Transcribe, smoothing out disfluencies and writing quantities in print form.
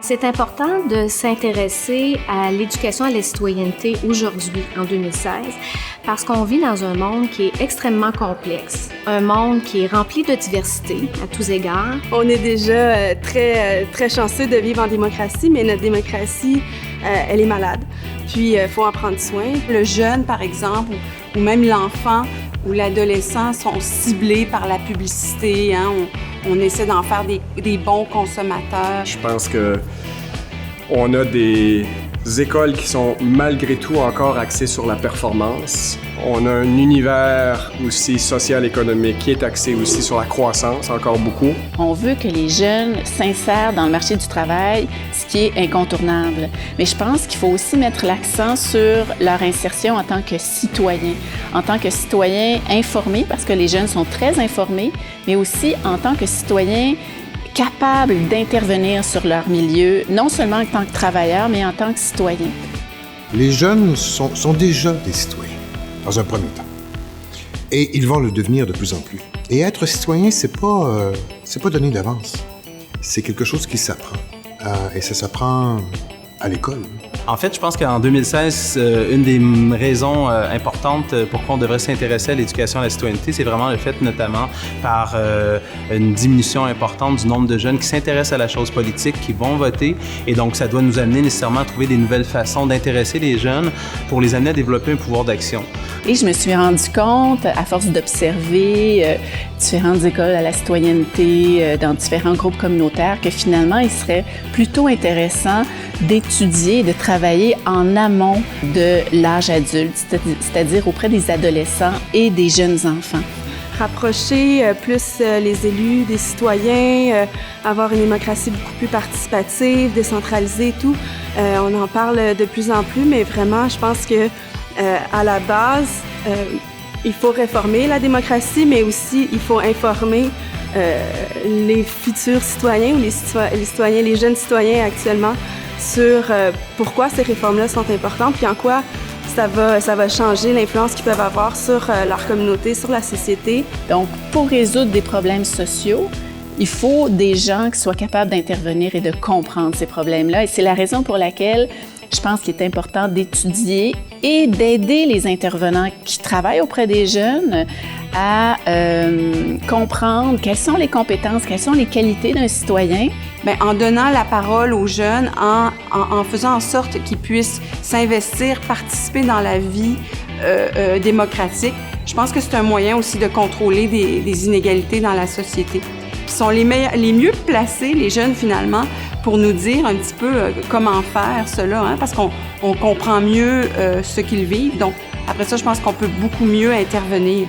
C'est important de s'intéresser à l'éducation à la citoyenneté aujourd'hui, en 2016, parce qu'on vit dans un monde qui est extrêmement complexe, un monde qui est rempli de diversité à tous égards. On est déjà très chanceux de vivre en démocratie, mais notre démocratie, elle est malade. Puis, il faut en prendre soin. Le jeune, par exemple, ou même l'enfant ou l'adolescent sont ciblés par la publicité. On essaie d'en faire des bons consommateurs. Je pense qu'on a des écoles qui sont malgré tout encore axées sur la performance. On a un univers aussi social-économique qui est axé aussi sur la croissance, encore beaucoup. On veut que les jeunes s'insèrent dans le marché du travail, ce qui est incontournable. Mais je pense qu'il faut aussi mettre l'accent sur leur insertion en tant que citoyens informés, parce que les jeunes sont très informés, mais aussi en tant que citoyens capables d'intervenir sur leur milieu, non seulement en tant que travailleurs, mais en tant que citoyens. Les jeunes sont déjà des citoyens, dans un premier temps. Et ils vont le devenir de plus en plus. Et être citoyen, c'est pas donné d'avance. C'est quelque chose qui s'apprend. Et ça s'apprend à l'école. En fait, je pense qu'en 2016, une des raisons importantes pourquoi on devrait s'intéresser à l'éducation à la citoyenneté, c'est vraiment le fait, notamment par une diminution importante du nombre de jeunes qui s'intéressent à la chose politique, qui vont voter. Et donc, ça doit nous amener nécessairement à trouver des nouvelles façons d'intéresser les jeunes pour les amener à développer un pouvoir d'action. Et je me suis rendu compte, à force d'observer différentes écoles à la citoyenneté dans différents groupes communautaires, que finalement, il serait plutôt intéressant d'étudier, de travailler en amont de l'âge adulte, c'est-à-dire auprès des adolescents et des jeunes enfants. Rapprocher plus les élus des citoyens, avoir une démocratie beaucoup plus participative, décentralisée et tout. On en parle de plus en plus, mais vraiment, je pense que à la base, il faut réformer la démocratie, mais aussi il faut informer les futurs citoyens ou les jeunes citoyens actuellement sur pourquoi ces réformes-là sont importantes, puis en quoi ça va changer l'influence qu'ils peuvent avoir sur leur communauté, sur la société. Donc, pour résoudre des problèmes sociaux, il faut des gens qui soient capables d'intervenir et de comprendre ces problèmes-là. Et c'est la raison pour laquelle je pense qu'il est important d'étudier et d'aider les intervenants qui travaillent auprès des jeunes à comprendre quelles sont les compétences, quelles sont les qualités d'un citoyen. Bien, en donnant la parole aux jeunes, en faisant en sorte qu'ils puissent s'investir, participer dans la vie démocratique, je pense que c'est un moyen aussi de contrôler des inégalités dans la société. Ils sont les mieux placés, les jeunes finalement, pour nous dire un petit peu comment faire cela, parce qu'on comprend mieux ce qu'ils vivent. Donc, après ça, je pense qu'on peut beaucoup mieux intervenir.